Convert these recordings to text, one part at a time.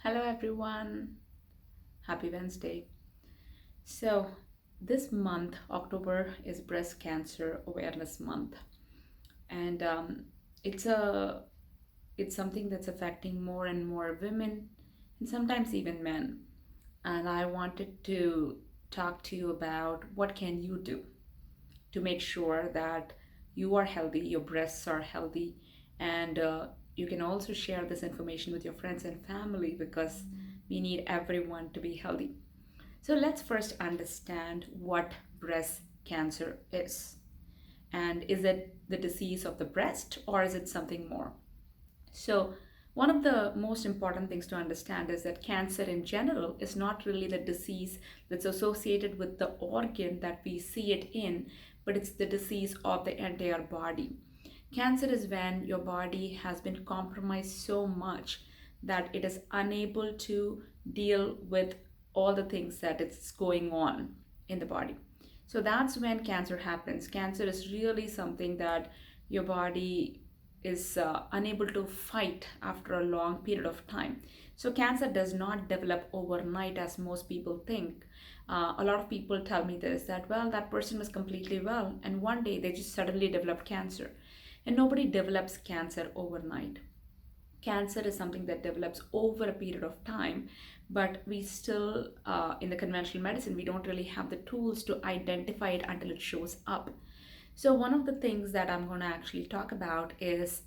Hello, everyone. Happy Wednesday. So, this month, October, is Breast Cancer Awareness Month, and it's a it's something that's affecting more and more women, and sometimes even men. And I wanted to talk to you about what can you do to make sure that you are healthy, your breasts are healthy, and you can also share this information with your friends and family because we need everyone to be healthy. So let's first understand what breast cancer is. And is it the disease of the breast or is it something more? So, one of the most important things to understand is that cancer in general is not really the disease that's associated with the organ that we see it in, but it's the disease of the entire body. Cancer is when your body has been compromised so much that it is unable to deal with all the things that it's going on in the body. So that's when cancer happens. Cancer is really something that your body is unable to fight after a long period of time. So, cancer does not develop overnight as most people think. A lot of people tell me this that, well, that person was completely well, and one day they just suddenly developed cancer. And nobody develops cancer overnight. Cancer is something that develops over a period of time, but we still, in the conventional medicine, we don't really have the tools to identify it until it shows up. So, one of the things that I'm going to actually talk about is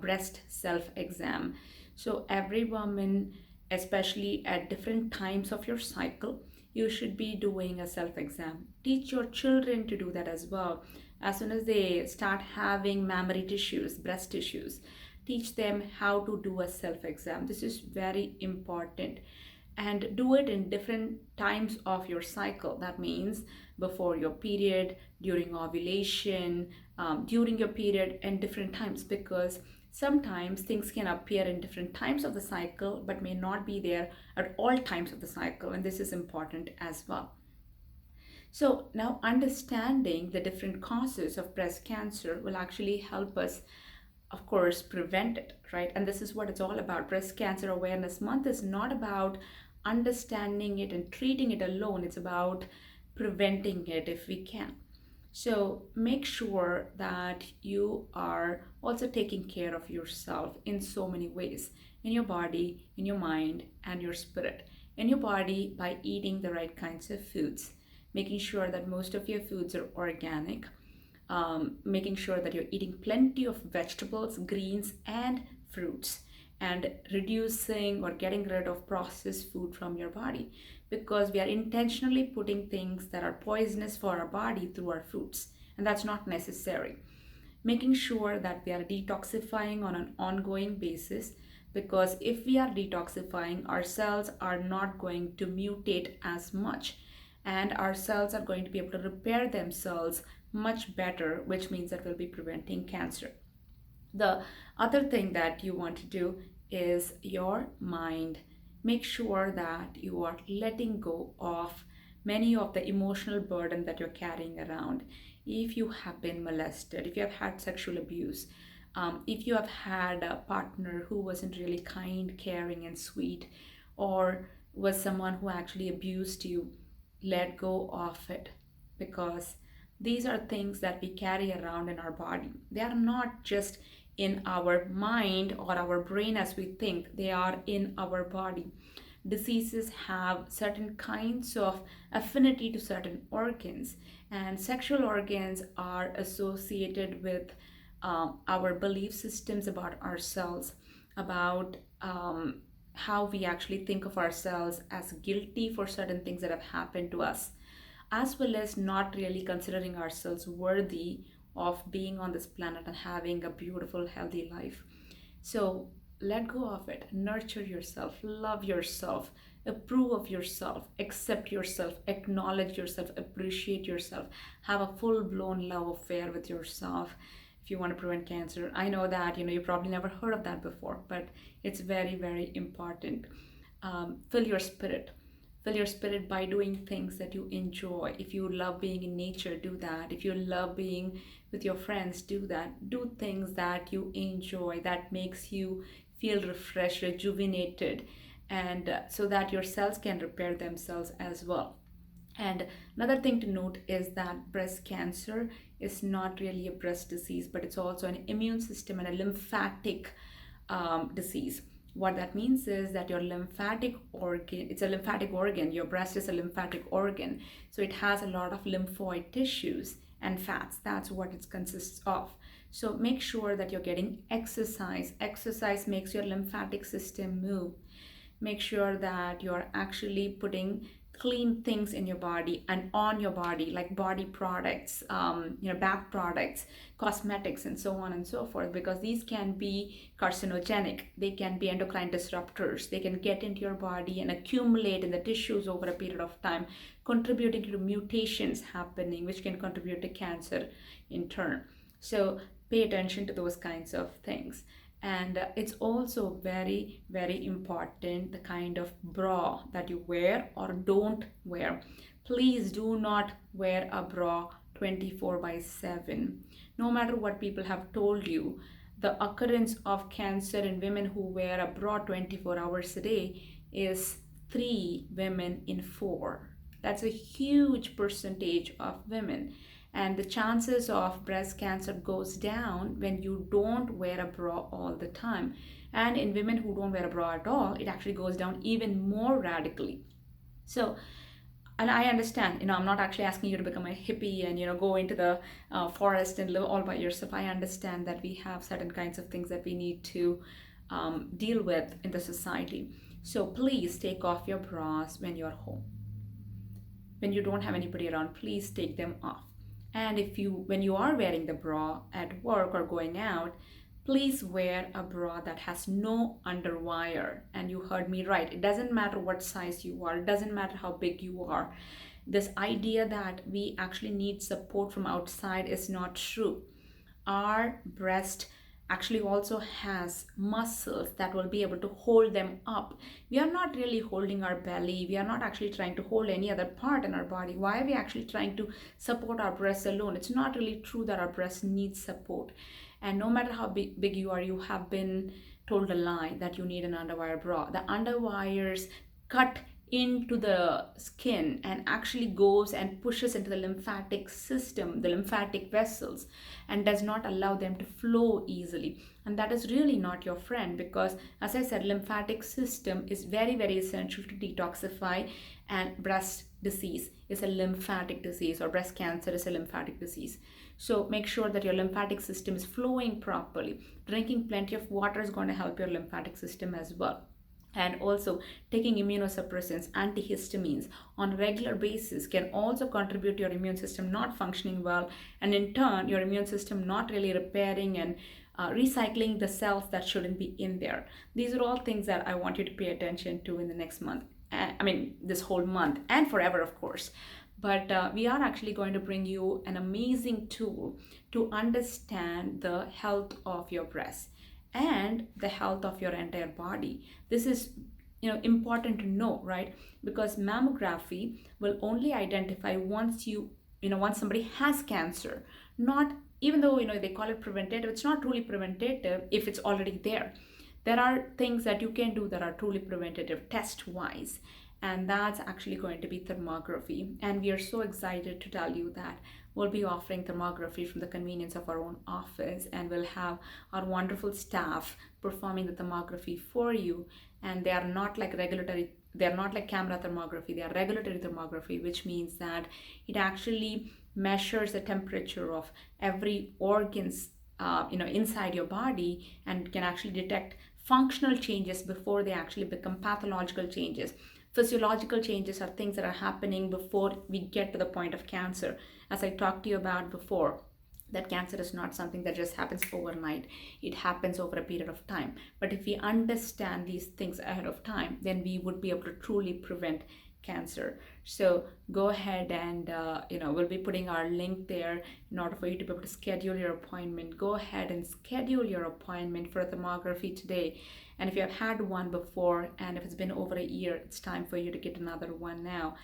breast self exam. So, every woman, especially at different times of your cycle, you should be doing a self exam. Teach your children to do that as well. As soon as they start having mammary tissues, breast tissues, teach them how to do a self exam. This is very important, and do it in different times of your cycle. That means before your period, during ovulation, during your period, and different times, because sometimes things can appear in different times of the cycle but may not be there at all times of the cycle, and this is important as well. So, now understanding the different causes of breast cancer will actually help us, of course, prevent it, right? And this is what it's all about. Breast Cancer Awareness Month is not about understanding it and treating it alone, it's about preventing it if we can. So make sure that you are also taking care of yourself in so many ways, in your body, in your mind, and your spirit. In your body, by eating the right kinds of foods, making sure that most of your foods are organic, making sure that you're eating plenty of vegetables, greens, and fruits, and reducing or getting rid of processed food from your body, because we are intentionally putting things that are poisonous for our body through our foods, and that's not necessary. Making sure that we are detoxifying on an ongoing basis, because if we are detoxifying, our cells are not going to mutate as much, and our cells are going to be able to repair themselves much better, which means that we'll be preventing cancer. The other thing that you want to do is your mind. Make sure that you are letting go of many of the emotional burden that you're carrying around. If you have been molested, if you have had sexual abuse, if you have had a partner who wasn't really kind, caring, and sweet, or was someone who actually abused you, let go of it, because these are things that we carry around in our body. They are not just in our mind or our brain as we think, they are in our body. Diseases have certain kinds of affinity to certain organs, and sexual organs are associated with our belief systems about ourselves, about how we actually think of ourselves as guilty for certain things that have happened to us, as well as not really considering ourselves worthy of being on this planet and having a beautiful, healthy life. So let go of it, nurture yourself, love yourself, approve of yourself, accept yourself, acknowledge yourself, appreciate yourself, have a full blown love affair with yourself. If you want to prevent cancer, I know that you probably never heard of that before, but it's very, very important. Fill your spirit. Fill your spirit by doing things that you enjoy. If you love being in nature, do that. If you love being with your friends, do that. Do things that you enjoy, that makes you feel refreshed, rejuvenated, and so that your cells can repair themselves as well. And another thing to note is that breast cancer is not really a breast disease, but it's also an immune system and a lymphatic disease. What that means is that your lymphatic organ, it's a lymphatic organ, your breast is a lymphatic organ. So it has a lot of lymphoid tissues and fats. That's what it consists of. So make sure that you're getting exercise. Exercise makes your lymphatic system move. Make sure that you're actually putting clean things in your body and on your body, like body products, bath products, cosmetics, and so on and so forth, because these can be carcinogenic. They can be endocrine disruptors. They can get into your body and accumulate in the tissues over a period of time, contributing to mutations happening, which can contribute to cancer in turn. So pay attention to those kinds of things. And it's also very, very important the kind of bra that you wear or don't wear. Please do not wear a bra 24/7. No matter what people have told you, the occurrence of cancer in women who wear a bra 24 hours a day is 3 women in 4. That's a huge percentage of women, and the chances of breast cancer goes down when you don't wear a bra all the time. And in women who don't wear a bra at all, it actually goes down even more radically. So, and I understand, I'm not actually asking you to become a hippie and go into the forest and live all by yourself. I understand that we have certain kinds of things that we need to deal with in the society. So please take off your bras when you're home. When you don't have anybody around, please take them off. And when you are wearing the bra at work or going out, please wear a bra that has no underwire. And you heard me right. It doesn't matter what size you are. It doesn't matter how big you are. This idea that we actually need support from outside is not true. Our breast actually also has muscles that will be able to hold them up. We are not really holding our belly. We are not actually trying to hold any other part in our body. Why are we actually trying to support our breasts alone? It's not really true that our breast needs support. And no matter how big you are, you have been told a lie that you need an underwire bra. The underwires cut into the skin and actually goes and pushes into the lymphatic system, the lymphatic vessels, and does not allow them to flow easily. And that is really not your friend, because as I said, lymphatic system is very, very essential to detoxify, and breast disease is a lymphatic disease, or breast cancer is a lymphatic disease. So make sure that your lymphatic system is flowing properly. Drinking plenty of water is going to help your lymphatic system as well. And also taking immunosuppressants, antihistamines on a regular basis can also contribute to your immune system not functioning well, and in turn your immune system not really repairing and recycling the cells that shouldn't be in there. These are all things that I want you to pay attention to in the next month. This whole month and forever, of course. But we are actually going to bring you an amazing tool to understand the health of your breast and the health of your entire body. This is important to know, right? Because mammography will only identify once somebody has cancer. Not, even though they call it preventative, it's not truly preventative if it's already there. There are things that you can do that are truly preventative test wise, and that's actually going to be thermography. And we are so excited to tell you that we'll be offering thermography from the convenience of our own office, and we'll have our wonderful staff performing the thermography for you. And they are not like camera thermography, they are regulatory thermography, which means that it actually measures the temperature of every organs inside your body, and can actually detect functional changes before they actually become pathological changes. Physiological changes are things that are happening before we get to the point of cancer. As I talked to you about before, that cancer is not something that just happens overnight. It happens over a period of time. But if we understand these things ahead of time, then we would be able to truly prevent cancer. So go ahead and we'll be putting our link there in order for you to be able to schedule your appointment. Go ahead and schedule your appointment for a thermography today. And if you have had one before, and if it's been over a year, it's time for you to get another one now.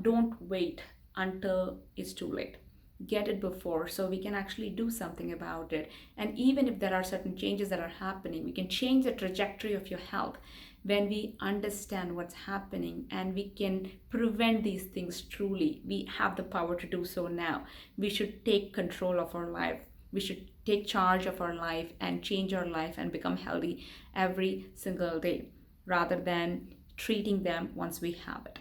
Don't wait until it's too late. Get it before, so we can actually do something about it. And even if there are certain changes that are happening, we can change the trajectory of your health. when we understand what's happening and we can prevent these things truly, we have the power to do so now. We should take control of our life. We should take charge of our life and change our life and become healthy every single day rather than treating them once we have it.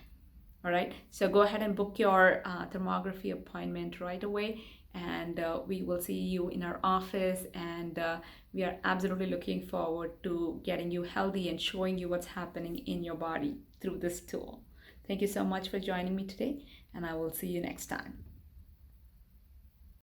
All right, so go ahead and book your thermography appointment right away, and we will see you in our office. And we are absolutely looking forward to getting you healthy and showing you what's happening in your body through this tool. Thank you so much for joining me today, and I will see you next time.